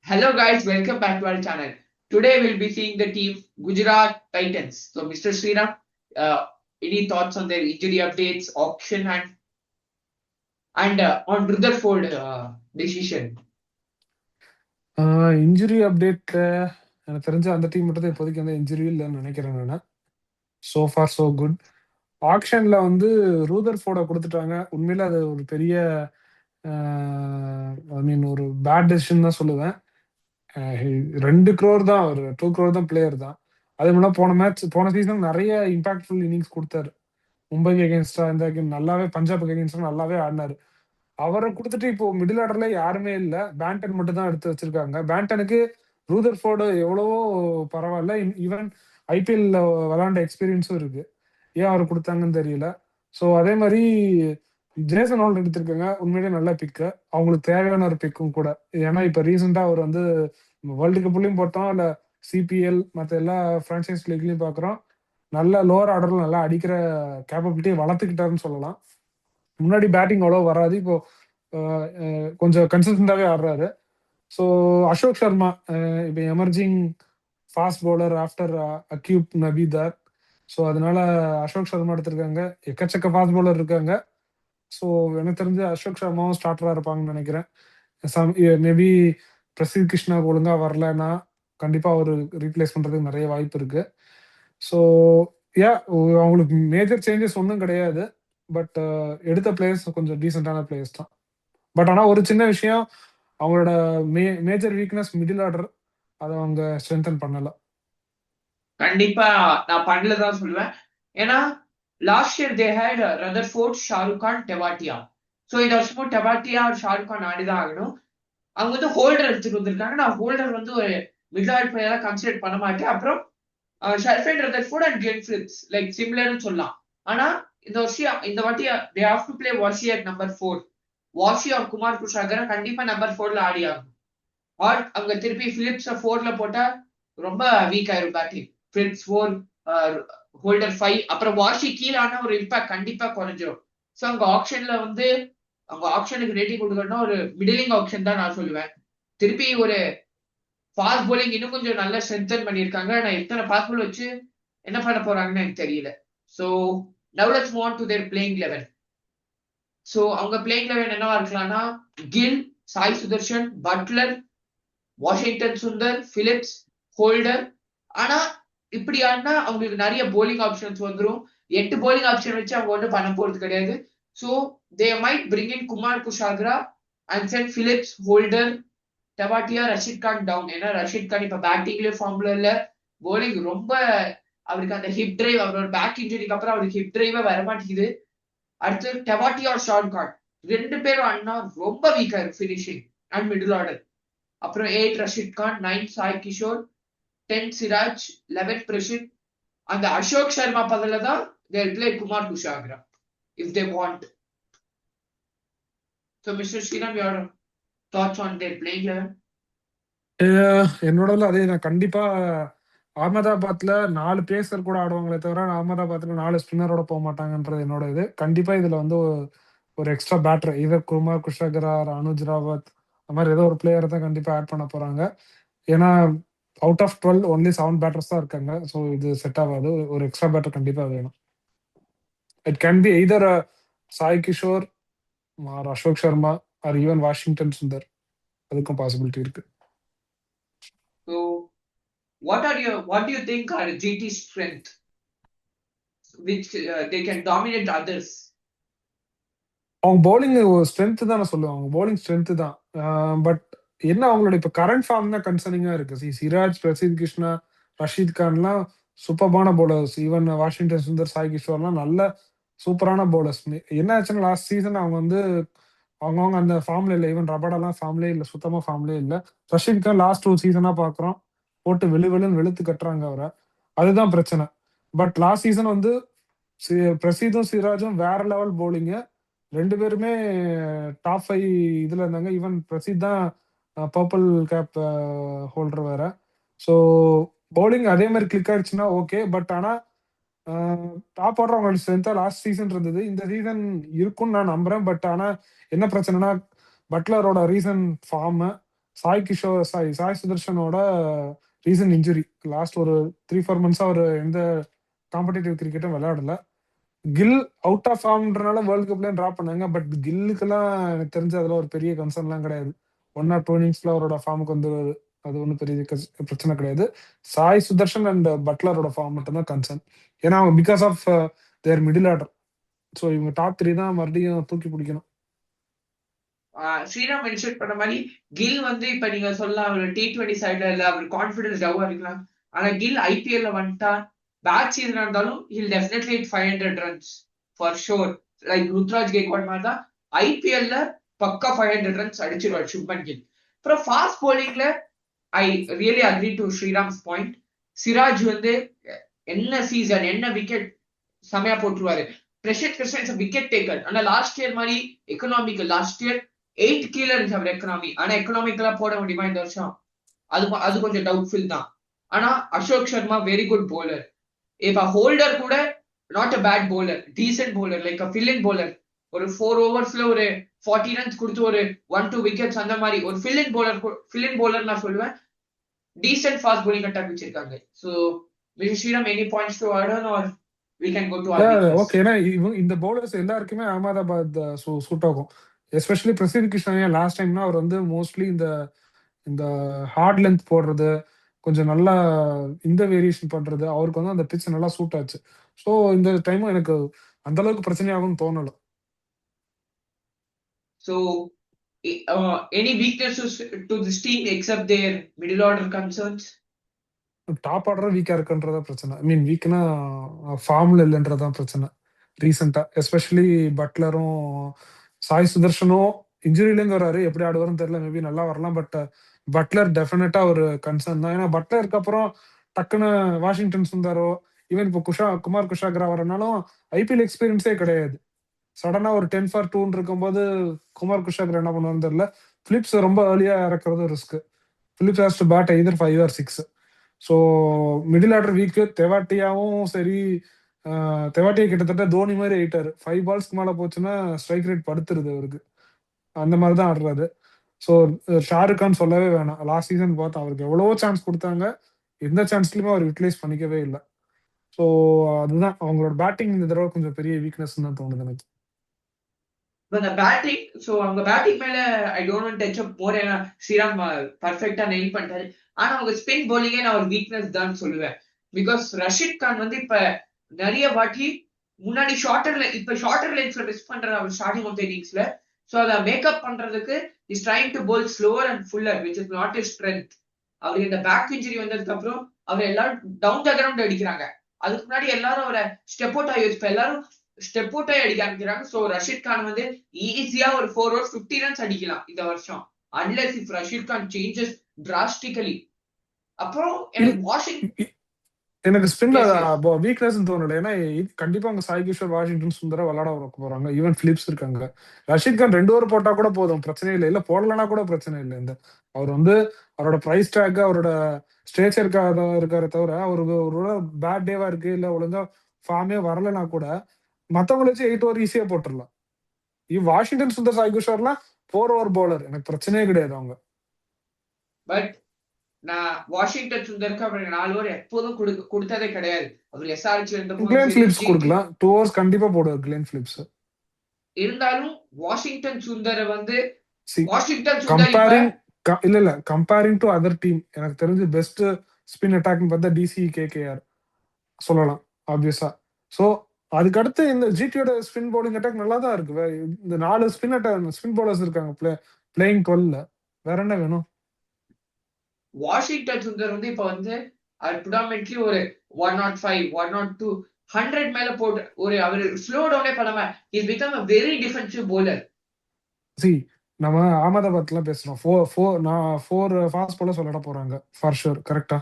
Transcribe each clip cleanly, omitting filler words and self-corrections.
Hello guys, welcome back to our channel. Today we'll be seeing the team Gujarat Titans. So Mr. Sriram, any thoughts on their injury updates, auction and on Rutherford decision? Injury update எனக்கு தெரிஞ்ச அந்த team மட்டும் தான் இப்போதைக்கு எந்த injury இல்லைன்னு நினைக்கிறேன் நான். So far so good. ஆக்ஷன்ல வந்து ரூதர்ஃபோர்டை கொடுத்துட்டாங்க. உண்மையில அது ஒரு பெரிய ஐ மீன் ஒரு பேட் டெசிஷன் தான் சொல்லுவேன். 2 crore தான், ஒரு 2 crore தான் பிளேயர் தான். அதே மாதிரி போன சீசன் நிறைய இம்பாக்ட்ஃபுல் இன்னிங்ஸ் கொடுத்தாரு. மும்பைக்கு அகேன்ஸ்டா இந்த நல்லாவே, பஞ்சாபுக்கு அகேன்ஸ்டா நல்லாவே ஆடினாரு. அவரை கொடுத்துட்டு இப்போ மிடில் ஆர்டர்ல யாருமே இல்ல. பேண்டன் மட்டும் தான் எடுத்து வச்சிருக்காங்க. பேண்டனுக்கு ரூதர்ஃபோர்டு எவ்வளவோ பரவாயில்ல. ஈவன் ஐபிஎல்ல விளையாண்ட எக்ஸ்பீரியன்ஸும் இருக்கு. ஏன் அவர் கொடுத்தாங்கன்னு தெரியல. ஸோ அதே மாதிரி ஜேசன் ஹால் எடுத்திருக்காங்க. உண்மையிலேயே நல்ல பிக்கு. அவங்களுக்கு தேவையான ஒரு பிக்கும் கூட. ஏன்னா இப்ப ரீசெண்டா அவர் வந்து வேர்ல்டு கப்லயும் போட்டோம், இல்ல சிபிஎல் மற்ற எல்லா பிரான்சைஸ் லீக்லயும் பாக்குறோம். நல்ல லோவர் ஆர்டர்ல நல்லா அடிக்கிற கேப்பபிலிட்டியை வளர்த்துக்கிட்டாருன்னு சொல்லலாம். முன்னாடி பேட்டிங் அவ்வளோ வராது. இப்போ கொஞ்சம் கன்சிஸ்டண்டாவே ஆடுறாரு. ஸோ அசோக் சர்மா இப்போ emerging fast bowler after Aquib Nabidar. So அதனால அசோக் சர்மா எடுத்திருக்காங்க. எக்கச்சக்க ஃபாஸ்ட் பவுலர் இருக்காங்க. ஸோ எனக்கு தெரிஞ்சு அசோக் சர்மாவும் ஸ்டார்டரா இருப்பாங்கன்னு நினைக்கிறேன். மேபி பிரசித் கிருஷ்ணா ஒழுங்கா வரலன்னா கண்டிப்பா அவர் ரீப்ளேஸ் பண்றதுக்கு நிறைய வாய்ப்பு இருக்கு. ஸோ அவங்களுக்கு மேஜர் சேஞ்சஸ் ஒன்றும் கிடையாது. பட் எடுத்த பிளேயர்ஸ் கொஞ்சம் டீசென்டான பிளேயர்ஸ் தான். பட் ஆனா ஒரு சின்ன விஷயம், அவங்களோட மேஜர் வீக்னஸ் மிடில் ஆர்டர். அதை அவங்க ஸ்ட்ரென்தன் பண்ணல. கண்டிப்பா நான் பண்ணலதான் சொல்லுவேன். ஏன்னா last year they had Rutherford, Shahrukh Khan, Tewatia. So இந்த வருஷமும் டெவாட்டியா ஷாருக் கான் ஆடிதான் ஆகணும். அவங்க வந்து ஹோல்டர் எடுத்துட்டு வந்திருக்காங்க. நான் ஹோல்டர் வந்து ஒரு மிடில் ஆர்டர் பிளேயரா கன்சிடர் பண்ண மாட்டேன். அப்புறம் Sherfane Rutherford and Glenn Phillips like சிமிலர்னு சொல்லலாம். ஆனா இந்த வாட்டி they have to play Washi at number 4. Washi or Kumar Kushagra கண்டிப்பா நம்பர் 4ல ஆடி ஆகும். ஆர் அங்க திருப்பி பிலிப்ஸ் 4ல போட்டா ரொம்ப வீக் ஆயிரும் பேட்டிங். பிலிப்ஸ் 4, ஹோல்டர் 5, அப்புறம் வாஷி கீழே ஆனா ஒரு இம்பாக்ட் கண்டிப்பா குறைஞ்சிரும். ஸோ அங்க ஆப்ஷன்ல வந்து அவங்க ஆப்ஷனுக்கு ரேட்டிங் கொடுக்கணும்னா ஒரு மிடிலிங் ஆப்ஷன் தான் நான் சொல்லுவேன். திருப்பி ஒரு ஃபாஸ்ட் போலிங் இன்னும் கொஞ்சம் நல்லா ஸ்ட்ரென்தன் பண்ணியிருக்காங்க. நான் எத்தனை ஃபாஸ்ட் பால் வச்சு என்ன பண்ண போறாங்கன்னு எனக்கு தெரியல. So now let's move on to their playing eleven. So அவங்க பிளேயிங் லெவல் என்னவா இருக்கலாம்னா Gill, Sai Sudharsan, Buttler, Washington Sundar, Phillips, Holder. ஆனா இப்படி ஆனா அவங்களுக்கு நிறைய போலிங் ஆப்ஷன்ஸ் வந்துடும். 8 போலிங் ஆப்ஷன் வச்சு அவங்க ஒன்றும் பண்ண போறது கிடையாது. So they might bring in Kumar Kushagra and send Phillips, Holder, Tewatia, Rashid Khan down. ஏன்னா ரஷித் கான் இப்ப பேட்டிங்லயும் ஃபார்ம்ல இல்ல. போலிங் ரொம்ப அவருக்கு அந்த ஹிப் டிரைவ், அவரோட பேக் இன்ஜுரிக்கு அப்புறம் அவருக்கு ஹிப் டிரைவே வரமாட்டேங்குது. அடுத்து டெவாட்டியா, ஷார்ட் கான் 2 பேரும் அண்ணா ரொம்ப வீக்கா இருக்கு ஃபினிஷிங் அண்ட் மிடில் ஆர்டர். அப்புறம் 8 ரஷித் கான், 9 சாய் கிஷோர், 10 சிராஜ், 11 பிரசித். அந்த அசோக் சர்மா பதில தான் they will play Kumar குஷாகரா if they want. So Mr. Sriram, your thoughts on their playing level? என்னோட அதே தான். கண்டிப்பா அகமதாபாத்ல 4 பேசர் கூட ஆடுவாங்களே தவிர அகமதாபாத்ல 4 ஸ்பின்னரோட போக மாட்டாங்கன்றது என்னோட இது. கண்டிப்பா இதுல வந்து ஒரு எக்ஸ்ட்ரா பேட்டர் இதர் குமார் குஷாகரா, அனுஜ் ராவத், அந்த மாதிரி ஏதோ ஒரு பிளேயரை தான் கண்டிப்பா ஆட் பண்ண போறாங்க. ஏன்னா அவுட் ஆஃப் 12 ஒன்லி 7 பேட்டர்ஸ் தான் இருக்காங்க. ஸோ இது செட் ஆகாது. ஒரு எக்ஸ்ட்ரா பேட்டர் கண்டிப்பா வேணும். It can be either Sai Kishore or Ashok Sharma or even Washington Sundar. அதுக்கும் பாசிபிலிட்டி இருக்கு. So what do you think are GT's strength which they can dominate others? அவங்க பவுலிங் ஸ்ட்ரென்த் தான் நான் சொல்லுவேன். அவங்க பவுலிங் ஸ்ட்ரென்த் தான். பட் என்ன அவங்களோட இப்ப கரண்ட் ஃபார்ம் தான் கன்சர்னிங்கா இருக்கு. சிராஜ், பிரசித் கிருஷ்ணா, ரஷீத் கான்லாம் சூப்பர்பான பவுலர்ஸ். ஈவன் வாஷிங்டன் சுந்தர், சாய் கிஷோர்லாம் நல்ல சூப்பரான பவுலர்ஸ். என்ன ஆச்சுன்னா லாஸ்ட் சீசன் அவங்க வந்து அவங்கவுங்க அந்த ஃபார்ம்ல இல்லை. ஈவன் ரபாடாலாம் ஃபார்ம்லேயே இல்லை, சுத்தமா ஃபார்ம்லேயே இல்லை. ரஷீத் கான் லாஸ்ட் 2 சீசனா பாக்குறோம், போட்டு வெளுன்னு வெளுத்து கட்டுறாங்க அவரை. அதுதான் பிரச்சனை. பட் லாஸ்ட் சீசன் வந்து பிரசீதும் சிராஜும் வேற லெவல் பவுலிங்கு. 2 பேருமே டாப் 5 இதுல இருந்தாங்க. ஈவன் பிரசித் தான் பர்பிள் கேப் ஹோல்டர் வேற. ஸோ பவுலிங் அதே மாதிரி கிளிக் ஆயிடுச்சுன்னா ஓகே. பட் ஆனா டாப் ஆர்டர் அவங்களோட ஸ்ட்ரென்த்தா லாஸ்ட் சீசன் இருந்தது. இந்த சீசன் இருக்கும்னு நான் நம்புறேன். பட் ஆனா என்ன பிரச்சனைனா பட்லரோட ரீசன் ஃபார்ம் சாய் சுதர்ஷனோட ரீசன்ட் இன்ஜுரி. லாஸ்ட் ஒரு 3-4 மந்த்ஸா அவர் எந்த காம்படிட்டிவ் கிரிக்கெட்டும் விளையாடல. கில் அவுட் ஆஃப் ஃபார்ம்ன்றனால வேர்ல்ட் கப்லயும் டிராப் பண்ணாங்க. பட் கில்லுக்கெல்லாம் எனக்கு தெரிஞ்சு அதுல ஒரு பெரிய கன்சர்ன்லாம் கிடையாது. 1 or 2 இன்னிங்ஸ்ல அவரோட ஃபார்முக்கு வந்து அது ஒன்றும் பெரிய பிரச்சனை கிடையாது. சாய் சுதர்ஷன் அண்ட் பட்லரோட ஃபார்ம் மட்டும் தான் கன்சர்ன். ஏன்னா அவங்க because of their middle order. So இவங்க டாப் 3 தான் மறுபடியும் தூக்கி பிடிக்கணும். ஸ்ரீராம் மென்ஷன் பண்ண மாதிரி கில் வந்து இப்ப நீங்க சொல்லலாம் அவர் T20 சைட்ல இல்ல அவர் கான்பிடன்ஸ் டவ்வா இருக்கலாம். ஆனா கில் ஐபிஎல்ல வந்துட்டா பேட் சீசன் இருந்தாலும் he'll definitely hit 500 runs for sure. Like Ruturaj Gaikwad மாதிரி தான் ஐபிஎல்ல பக்கா 500 ரன்ஸ் அடிச்சிருவார் சுப்மன் கில். அப்புறம் ஃபாஸ்ட் போலிங்ல I really agree to Sriram's point. Siraj வந்து என்ன சீசன் என்ன விக்கெட் செமையா போட்டுருவாரு. Prasidh Krishnan wicket taker. ஆனா லாஸ்ட் இயர் மாதிரி எக்கனாமிக்கல் லாஸ்ட் இயர் 8 கீழே இருந்துச்சு அவர் எக்கனாமி. ஆனா எக்கனாமிக்கலா போட முடியுமா இந்த வருஷம்? அது கொஞ்சம் டவுட்ஃபுல் தான். ஆனா Ashok Sharma very good bowler. இப்ப ஹோல்டர் கூட not a bad bowler, decent bowler, like a fill in bowler. ஒரு 4 ஓவர்ஸ்ல ஒரு 40 ரன்ஸ் கொடுத்து ஒரு 1-2 விக்கெட்ஸ் அந்த மாதிரி ஒரு ஃபில் இன் போலர் நான் சொல்லுவேன். டீசென்ட் ஃபாஸ்ட் bowling அட்டாக் வச்சிருக்காங்க. So mister Sriram any points to add on or we can go to our weakness? Okay. ஏன்னா இந்த பவுலர்ஸ் எல்லாருக்குமே அகமதாபாத் சூட் ஆகும். எஸ்பெஷலி பிரசித் கிருஷ்ணன் லாஸ்ட் டைம்னா அவர் வந்து மோஸ்ட்லி இந்த இந்த ஹார்ட் லென்த் போடுறது, கொஞ்சம் நல்லா இந்த வேரியேஷன் பண்றது, அவருக்கு வந்து அந்த பிட்ச் நல்லா சூட் ஆச்சு. ஸோ இந்த டைமும் எனக்கு அந்த அளவுக்கு பிரச்சனையாகும்னு தோணல. So any weaknesses to this team except their middle order concerns? Top order வீக்கா இருக்குன்றதா பிரச்சனை. ஐ மீன் வீக்னா ஃபார்ம்ல இல்லைன்றதான் பிரச்சனை ரீசெண்டா. எஸ்பெஷலி பட்லரும் சாய் சுதர்ஷனும் இன்ஜுரியிலேருந்து வராரு. எப்படி ஆடுவாருன்னு தெரியல. மேபி நல்லா வரலாம். பட் பட்லர் டெஃபினட்டா ஒரு கன்சர்ன் தான். ஏன்னா பட்லருக்கு அப்புறம் டக்குன்னு வாஷிங்டன் சுந்தரோ ஈவன் இப்போ குமார் குஷாக்ரா வரனாலும் ஐபிஎல் எக்ஸ்பீரியன்ஸே கிடையாது. சடனா ஒரு 10 for 2 இருக்கும்போது குமார் குஷாக்ரா என்ன பண்ணுவான்னு தெரியல. பிலிப்ஸ் ரொம்ப ஏர்லியா இறக்குறது risk. Phillips has to bat either 5 or 6. So middle order weak. தெவாட்டியாவும் சரி, தெவாட்டியா கிட்டத்தட்ட தோனி மாதிரி ஆயிட்டாரு. 5 பால்ஸ்க்கு மேல போச்சுன்னா ஸ்ட்ரைக் ரேட் படுத்துருது அவருக்கு. அந்த மாதிரி தான் ஆடுறாரு. ஸோ ஷாருக் கான் சொல்லவே வேணாம். லாஸ்ட் சீசன் பார்த்தா அவருக்கு எவ்வளவோ சான்ஸ் கொடுத்தாங்க. எந்த சான்ஸ்லயுமே அவர் யூட்டிலைஸ் பண்ணிக்கவே இல்லை. ஸோ அதுதான் அவங்களோட பேட்டிங் இந்த தடவை கொஞ்சம் பெரிய வீக்னஸ் தான் தோணுது எனக்கு. இந்த பேட்டிங், சோ அவங்க பேட்டிங் மேல I don't want touch up more. ஏன்னா ஸ்ரீராம் பர்ஃபெக்டா நெயில் பண்ணிட்டாரு. ஆனா அவங்க ஸ்பின் bowling நான் ஒரு வீக்னஸ் தான் சொல்லுவேன். பிகாஸ் ரஷித் கான் வந்து இப்ப நிறைய வாட்டி முன்னாடி ஷார்ட்டர் லைன்ஸ்ல மிஸ் பண்றாரு அவர் ஸ்டார்டிங் ஆஃப் த இன்னிங்ஸ்ல. சோ அதை மேக்கப் பண்றதுக்கு is trying to bowl slower and fuller which is not is strength. அவருக்கு இந்த பேக் இன்ஜுரி வந்ததுக்கு அப்புறம் அவர் எல்லாரும் டவுன் த கிரவுண்ட் அடிக்கிறாங்க. அதுக்கு முன்னாடி எல்லாரும் அவரை ஸ்டெப் அவுட் ஆகி இப்ப எல்லாரும் ஸ்டெப் அவுட் ஆகி அடிக்க ஆரம்பிக்கிறாங்க. சோ ரஷித் கான் வந்து ஈஸியா ஒரு 4 overs 50 ரன்ஸ் அடிக்கலாம் இந்த வருஷம். Unless if Rashid Khan changes drastically. அப்புறம் எனக்கு ஸ்பின்ல வீக்னஸ் தோணல. ஏன்னா கண்டிப்பா அங்க சாய் கிஷோர், வாஷிங்டன் சுந்தரா விளையாட போறாங்க. ஈவன் பிலிப்ஸ் இருக்காங்க. ரஷித் கான் 2 ஓவர் போட்டா கூட போதும், பிரச்சனை இல்லை. இல்ல போடலன்னா கூட பிரச்சனை இல்லை. இந்த அவர் வந்து அவரோட பிரைஸ் டேக் அவரோட ஸ்டேச்சருக்காக இருக்காரு தவிர அவரோட பேட் டேவா இருக்கு இல்ல ஒழுங்கா ஃபார்மே வரலன்னா கூட மத்தவங்களை வச்சு 8 ஓவர் ஈஸியா போட்டுடலாம். வாஷிங்டன் சுந்தர், சாய் கிஷோர்லாம் 4 ஓவர் பவுலர், எனக்கு பிரச்சனையே கிடையாது அவங்க. பட் நான் வாஷிங்டன் சுந்தருக்கு அவர் 4 ஓவர் எப்போதும் கொடுத்ததே கிடையாது. அவர் எஸ்ஆர்ஹெச் கொடுக்கலாம். 2 overs கண்டிப்பா போடுவார் கிளென் பிலிப்ஸ். இருந்தாலும் வாஷிங்டன் சுந்தர் வந்து கம்பேரிங் டு அதர் டீம் எனக்கு தெரிஞ்சு பெஸ்ட் ஸ்பின் அட்டாக்னு பார்த்தா டிசி கேகேஆர் சொல்லலாம் ஆப்வியஸா. சோ அதுக்கு அடுத்து இந்த ஜிடியோட ஸ்பின் பவுலிங் அட்டாக் நல்லா தான் இருக்கு. இந்த 4 ஸ்பின் பவுலர்ஸ் இருக்காங்க பிளேயிங் 12ல. வேற என்ன வேணும்? வாஷிங்டன் சுந்தர் வந்து இப்ப வந்து ப்ரிடாமினன்ட்லி ஒரு 105, 102, 100 மேல போட்டு ஒரு அவர் ஸ்லோ டவுனே பண்ணாம is become a very defensive bowler. நம்ம அகமதாபாத்ல பேசுறோம். 4 ஃபாஸ்ட் பவுலர்ஸ் விளையாட போறாங்க ஃபார் ஷூர். கரெக்டா?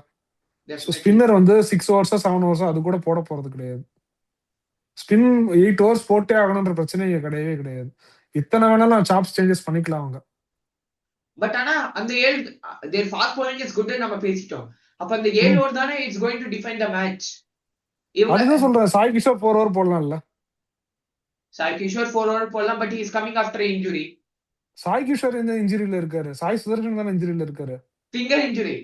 ஸ்பின்னர் வந்து 6 overs 7 overs அது கூட போட போறது கிடையாது. ஸ்பின் 8 overs போட்டே ஆகணும்ன்ற பிரச்சனை கிடையவே கிடையாது. இத்தனை வேணாலும் சாப்ஸ் சேஞ்சஸ் பண்ணிக்கலாம் அவங்க. பட் ஆனா அந்த 7 their fast bowling is good நம்ம பேசிட்டோம். அப்ப அந்த 7 ஓவர் தானே it's going to define the match. அதுதான் சொல்றேன். சாய் கிஷோர் 4 over போடலாம்ல. சாய் கிஷோர் 4 over போடலாம். But he is coming after injury. Sai Kishore எந்த இன்ஜுரியில இருக்காரு? சாய் சுதர்ஷன் தானே இன்ஜுரியில இருக்காரு. finger injury.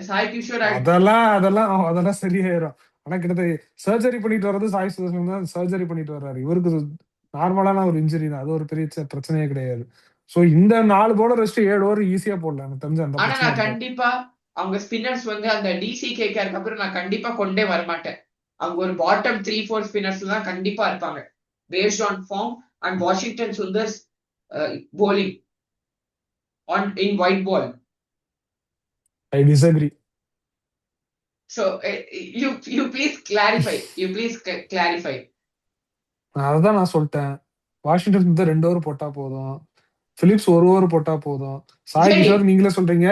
Sai Kishore had அதெல்லாம் சரியாயிரும். ஆனா கிட்டத்தட்ட சர்ஜரி பண்ணிட்டு வர்றது சாய் சுதர்ஷன் தான் சர்ஜரி பண்ணிட்டு வர்றாரு. இவருக்கு நார்மலான ஒரு இன்ஜுரி தான். அது ஒரு பெரிய பிரச்சனையே கிடையாது. சோ இந்த 4 பவுலர் வச்சு 7 ஓவர் ஈஸியா போடலாம். எனக்கு தெரிஞ்ச அந்த ஆனா பிரச்சனை நான் இருக்காது. கண்டிப்பா அவங்க ஸ்பின்னர்ஸ் வந்து அந்த டிசிகேக்கு அப்புறம் நான் கண்டிப்பா கொண்டே வரமாட்டேன். அவங்க ஒரு பாட்டம் 3-4 ஸ்பின்னர்ஸ் தான் கண்டிப்பா இருப்பாங்க based on form and Washington Sundar's bowling in white ball. I disagree. So you please clarify. You please clarify. அதுதான் நான் சொல்லிட்டேன். வாஷிங்டன் சுந்தர் 2 ஓவர் போட்டா போதும். பிலிப்ஸ் 1 ஓவர் போட்டா போதும். சாய் சரி. கிஷோர் நீங்களே சொல்றீங்க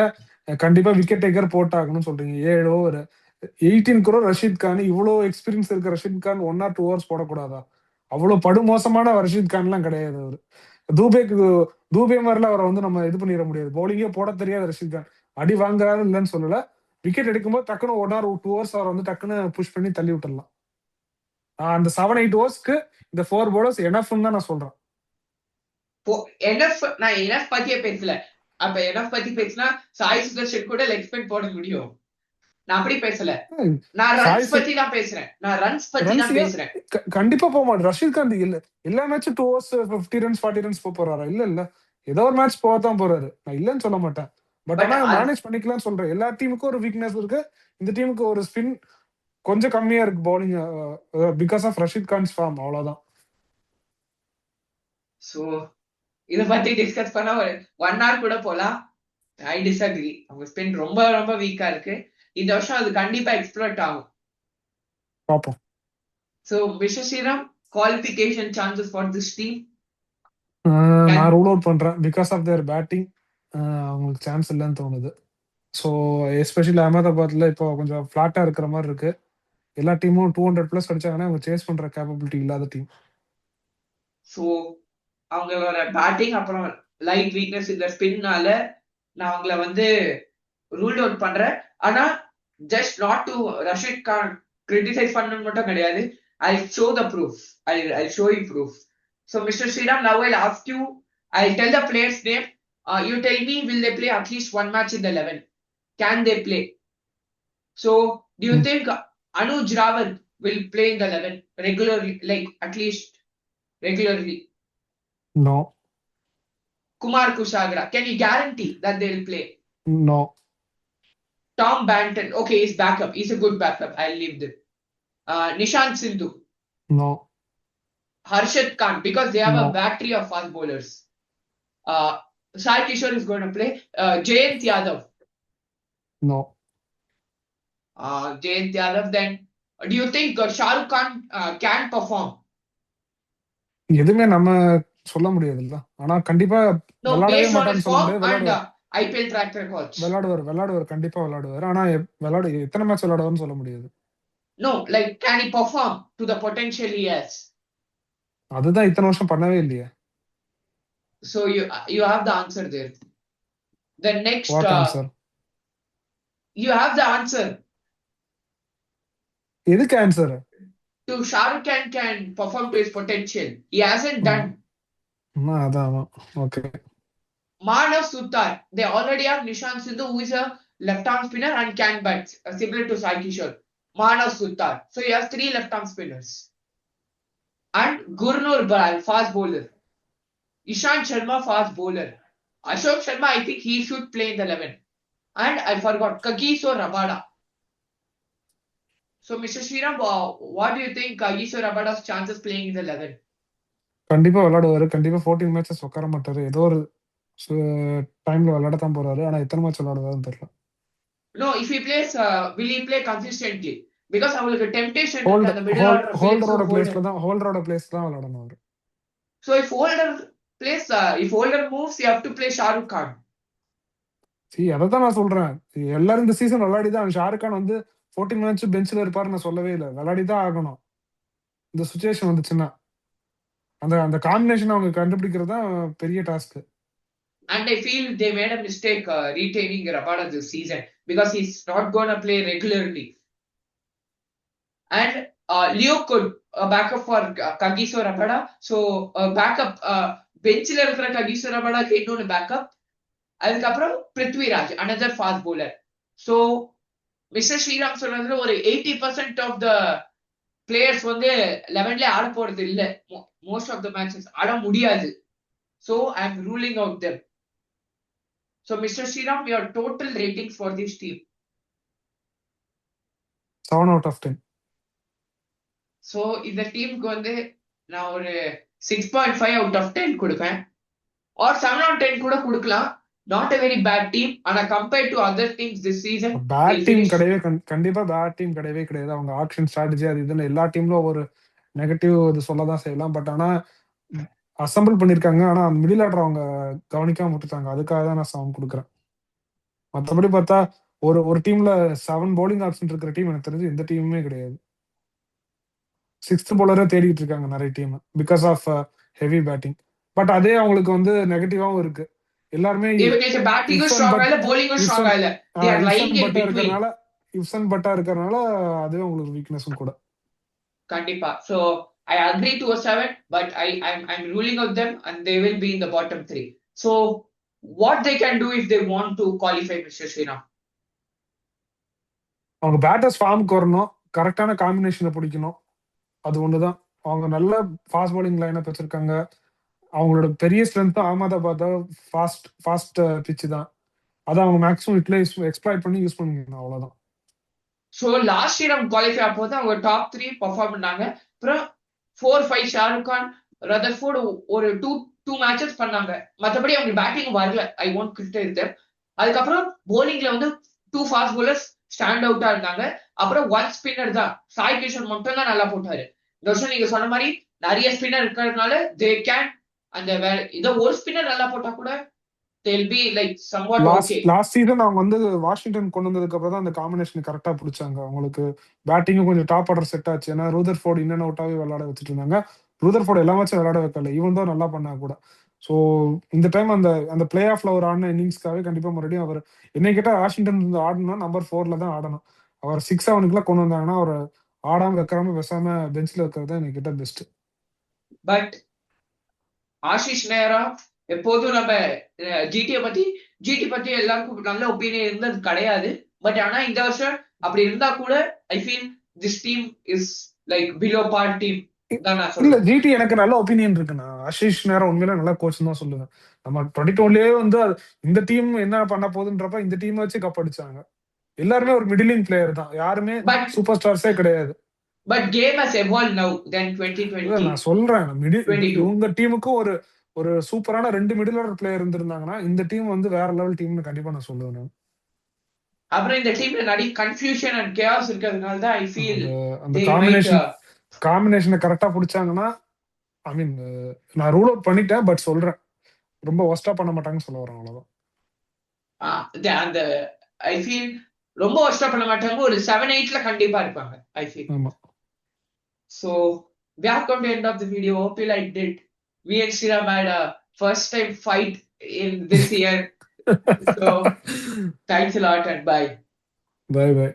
கண்டிப்பா விக்கெட் டேக்கர் போட்டாகணும்னு சொல்றீங்க. 7 ஓவர் 18 crore ரஷீத் கான், இவ்வளவு எக்ஸ்பீரியன்ஸ் இருக்க ரஷீத் கான் 1 or 2 ஓவர்ஸ் போடக்கூடாதா? அவ்வளவு படுமோசமான ரஷீத் கான்லாம் கிடையாது அவரு. தூபே மாதிரிலாம் அவரை வந்து நம்ம இது பண்ணிட முடியாது. பவுலிங்கே போட தெரியாத ரஷீத் கான். அடி வாங்குறாரு இல்லைன்னு சொல்லல. விக்கெட் எடுக்கும்போது டக்குன்னு 1 or 2 ஓவர்ஸ் அவரை வந்து டக்குன்னு புஷ் பண்ணி தள்ளி விட்டுடலாம். அந்த 7-8 ஓவர்ஸ்க்கு இந்த 4 bowlers எனஃப்னு தான் நான் சொல்றேன். நான் எனஃப் பத்தியே பேசல. அப்ப எனஃப் பத்தி பேசினா சாய் சுதர்ஷன் கூட லெக் ஸ்பின் போட முடியும். நான் அப்படி பேசல. நான் ரன்ஸ் பத்தி தான் பேசுறேன். கண்டிப்பா போக மாட்டேன். ரஷீத் கான் எல்லா மேட்சும் 2 overs 50 runs 40 runs போறாரா? இல்ல ஏதோ ஒரு மேட்ச் போகத்தான் போறாரு. நான் இல்லன்னு சொல்ல மாட்டேன். பட் ஆனா மேனேஜ் பண்ணிக்கலாம்னு சொல்றேன். எல்லா டீமுக்கும் ஒரு வீக்னஸ் இருக்கு. இந்த டீமுக்கு ஒரு ஸ்பின் கொஞ்சம் கம்மியா இருக்கு bowling because of Rashid Khan's form. அவ்வளவுதான். சோ இத பத்தி டிஸ்கஸ் பண்ணா ஒரு 1 hour கூட போலாம். I disagree. அவங்க ஸ்பின் ரொம்ப ரொம்ப வீக்கா இருக்கு. இந்த வருஷம் அது கண்டிப்பா எக்ஸ்ப்ளோர்ட் ஆகும். பாப்போம். So mister Sriram, qualification chances for this team? நான் ரூல் அவுட் பண்றேன். பிகாஸ் ஆஃப் தேர் பேட்டிங் அவங்களுக்கு சான்ஸ் இல்லைன்னு தோணுது. ஸோ எஸ்பெஷலி அகமதாபாத்ல இப்போ கொஞ்சம் ஃபிளாட்டா இருக்கிற மாதிரி இருக்கு. எல்லா டீமும் 200+ அடிச்சாங்கன்னா அவங்க சேஸ் பண்ற கேப்பபிலிட்டி இல்லாத டீம். ஸோ அவங்களோட பேட்டிங் அப்புறம் லைட் வீக்னஸ் இந்த ஸ்பின்னால நான் அவங்கள வந்து ரூல் அவுட் பண்றேன். ஆனா just not to Rashid Khan criticise பண்ணணும் மட்டும் கிடையாது. I'll show the proof. I'll show you proof. So Mr. Sriram, now I'll ask you, I'll tell the player's name. You tell me, will they play at least one match in the 11? Can they play? So do you think Anuj Rawat will play in the 11 regularly, like at least regularly? No. Kumar Kushagra, can you guarantee that they'll play? No. Tom Banton, okay, he's backup. He's a good backup. I'll leave them. Nishant Sindhu. No. Harshad Khan, because they have a battery of fast bowlers. Sai Kishore is going to play. Jayant Yadav. No. Jayant Yadav. Then, do you think Shah Rukh Khan can perform? எதுவுமே நம்ம சொல்ல முடியாதுல்ல. ஆனா கண்டிப்பா விளையாடவே மாட்டான்னு சொல்ல முடியாது. IPL track records. விளையாடுவார் கண்டிப்பா விளையாடுவார். ஆனா எத்தனை மேட்ச் விளையாடுவார்னு சொல்ல முடியாது. No, like can he perform to the potential he has? அதுதான் இத்தனை வருஷம் பண்ணவே இல்லையே. So you have the answer there. The next what answer? You have the answer. எதுக்கு answer? To Shah Rukh Khan can perform to his potential. He hasn't done. அதான் okay. Manav Sutar, they already have Nishant Sindhu, who is a left-arm spinner and can bat, similar to Sai Kishore. Manav Sutar. So you have 3 left-arm spinners. And Gurnur Baral, fast bowler. Ishant Sharma, fast bowler. Ashok Sharma, I think he should play in the 11. And I forgot, Kagiso Rabada. So Mr. Sriram, what do you think Kagiso Rabada's chances playing in the 11? கண்டிப்பா விளையாடுவாரு. கண்டிப்பா 14 matches உட்கார மாட்டாரு. ஏதோ ஒரு டைம்ல விளையாடத்தான் போறாரு. ஆனா எத்தனை மேட்ச் விளையாடுவாருன்னு தெரியல. No, if he plays, will he play consistently? Because அவங்களுக்கு temptation இருக்கு அந்த middle order ஹோல்டரோட பிளேஸ்ல தான் விளையாடணும் அவரு. So if holder moves, you have to play Shah Rukh Khan. அதான் நான் சொல்றேன். எல்லாரும் இந்த சீசன் விளையாடி தான் ஷா ரூக் கான் வந்து 14 மேட்ச் பெஞ்ச்ல இருப்பாரு நான் சொல்லவே இல்லை. விளையாடி தான் ஆகணும். இந்த சிச்சுவேஷன் வந்துச்சுன்னா அந்த காம்பினேஷன் அவங்க கண்டுபிடிக்கிறது தான் பெரிய task. And I feel they made a mistake retaining Rabada this season because he's not going to play regularly. And Leo could backup for Kagiso Rabada. So backup பெஞ்சில இருக்கிற ககிசோ ரபாடாக்கு இன்னொன்னு பேக்கப். அதுக்கப்புறம் Prithviraj another fast bowler. So mister Sriram சொல்றதுல ஒரு 80% of the players வந்து 11ல ஆட போறது இல்ல. மோஸ்ட் ஆஃப் த மேட்சஸ் ஆட முடியாது. So I am ruling out them. So Mr. Sriram, your total ratings for this team. 7 out of 10. So இந்த டீமுக்கு வந்து நான் ஒரு 6.5 out of 10 கொடுப்பேன். Or 7 out of 10 கூட கொடுக்கலாம். Not a very bad team. ஆனா compared to other teams this season, bad they'll team finish. கிடையவே கண்டிப்பா பேட் டீம் கிடையவே கிடையாது. அவங்க ஆக்ஷன் ஸ்ட்ராட்டஜி அது இதுன்னு எல்லா டீம்ல ஒரு நெகட்டிவ் இது சொல்லதான் செய்யலாம். பட் ஆனா அசம்பிள் பண்ணிருக்காங்க. ஆனா மிடில் ஆர்டர் அவங்க கவனிக்காம விட்டுட்டாங்க. அதுக்காக தான் நான் 7 கொடுக்குறேன். மத்தபடி பார்த்தா ஒரு டீம்ல 7 bowling ஆப்ஷன் இருக்கிற டீம் எனக்கு தெரிஞ்சு எந்த டீமுமே கிடையாது. 6th bowler தேடிட்டு இருக்காங்க நிறைய team because of heavy batting. But அதே அவங்களுக்கு வந்து நெகட்டிவாவும் இருக்கு. எல்லாருமே இவங்களுக்கு பேட்டிங்கும் இப்சன் ஸ்ட்ராங்கா பட் இல்ல, bowlingகும் ஸ்ட்ராங்கா இல்ல. They are lying இப்சன் in patta between. இருக்கிறனால அதுவே உங்களுக்கு வீக்னஸும் கூட. கண்டிப்பா. So I agree to a 7, but I'm ruling out them and they will be in the bottom 3. So what they can do if they want to qualify, Mr. Sriram? அவங்க batters ஃபார்முக்கு வரணும். கரெக்டான காம்பினேஷனை பிடிக்கணும். அது ஒண்ணுதான். அவங்க நல்ல ஃபாஸ்ட் bowling லைனப் வச்சிருக்காங்க. அவங்களோட பெரிய ஸ்ட்ரென்த் அகமதாபாத் ஃபாஸ்ட் பிட்ச் தான். அதை அவங்க மேக்ஸிமம் யூட்டிலைஸ் எக்ஸ்ப்ளாய்ட் பண்ணி யூஸ் பண்ணிக்கணும். அவ்வளவுதான். ஸோ லாஸ்ட் இயர் அவங்க குவாலிஃபை ஆகும்போது அவங்க டாப் 3 பர்ஃபார்ம் பண்ணாங்க. அப்புறம் 4-5 ஷாருக் கான், ரதர்ஃபோர்டு ஒரு டூ மேட்சஸ் பண்ணாங்க. மற்றபடி அவங்க பேட்டிங் வரல. I won't criticise them. அதுக்கப்புறம் போலிங்ல வந்து 2 ஃபாஸ்ட் bowlers ஸ்டாண்ட் அவுட்டா இருந்தாங்க. அப்புறம் 1 ஸ்பின்னர் தான், சாய் கிஷன் மட்டும் தான் நல்லா போட்டாரு. இந்த வருஷம் நீங்க சொன்ன மாதிரி நிறைய ஸ்பின்னர் இருக்கிறதுனால தே கேன் அந்த இதோ ஒரு ஸ்பின்னர் நல்லா போட்டா கூட they'll be like somewhat okay. Last season அவங்க வந்து வாஷிங்டன் கொண்டு வந்ததுக்கு அப்புறம் தான் அந்த காம்பினேஷன் கரெக்டா பிடிச்சாங்க. அவங்களுக்கு பேட்டிங்கும் கொஞ்சம் டாப் ஆர்டர் செட் ஆச்சு. ஏன்னா ரூதர்ஃபோர்டு இன் அண்ட் அவுட்டாவே விளையாட வச்சுட்டு இருந்தாங்க. ரூதர்ஃபோர்டு எல்லா மேட்சும் விளையாட வைக்கல, ஈவன் தான் நல்லா பண்ணா கூட. ஸோ இந்த டைம் அந்த பிளே ஆஃப்ல ஒரு ஆடின இன்னிங்ஸ்க்காகவே கண்டிப்பா மறுபடியும் அவர் என்னை கேட்டா வாஷிங்டன் இருந்து ஆடணும் நம்பர் 4ல தான் ஆடணும். அவர் 6-7க்குலாம் கொண்டு வந்தாங்கன்னா அவர் ஆடாம வைக்காம பேசாம பெஞ்ச்ல வைக்கிறது தான் எனக்கு கேட்டா பெஸ்ட். பட் ஆஷிஷ் நேரா எப்போதும் நம்ம ஜிடி பத்தி எல்லாருக்கும் நல்ல ஒப்பீனியன் இருந்தது கிடையாது. பட் ஆனா இந்த வருஷம் அப்படி இருந்தா கூட I feel this team is like below par team தான் நான் இல்ல, சொல்லுவேன். ஜிடி எனக்கு நல்ல ஒப்பீனியன் இருக்கு. நான் ஆஷிஷ் நேரம் உண்மையில நல்ல கோச் தான் சொல்லுவேன். நம்ம 2021லயே வந்து இந்த டீம் என்ன பண்ண போகுதுன்றப்ப இந்த டீம் வச்சு கப் அடிச்சாங்க. எல்லாருமே ஒரு மிடிலிங் பிளேயர் தான், யாருமே பட் சூப்பர் ஸ்டார்ஸே கிடையாது. But game has evolve now then 2020. நான் சொல்றேன் 22. இவங்க டீமுக்கும் ஒரு சூப்பரான 2 மிடில் ஆர்டர் பிளேயர் இருந்திருந்தாங்கன்னா இந்த டீம் வந்து வேற லெவல் டீம்னு கண்டிப்பா நான் சொல்லுவேன். நான் அப்புறம் இந்த டீம்ல நிறைய கன்ஃபியூஷன் அண்ட் கேஆஸ் இருக்கிறதுனால தான் ஐ ஃபீல் அந்த காம்பினேஷனை கரெக்டா பிடிச்சாங்கன்னா ஐ மீன் நான் ரூல் அவுட் பண்ணிட்டேன். பட் சொல்றேன் ரொம்ப ஒஸ்டா பண்ண மாட்டாங்கன்னு சொல்ல வரேன். அவ்வளவுதான். அந்த ஐ ஃபீல் ரொம்ப ஒஸ்டா பண்ண மாட்டாங்க. ஒரு 7-8ல கண்டிப்பா இருப்பாங்க ஐ ஃபீல். ஆமா. So we have come to the end of the video. Hope you liked it. We and Sriram had a first time fight in this year. So thanks a lot and bye. Bye.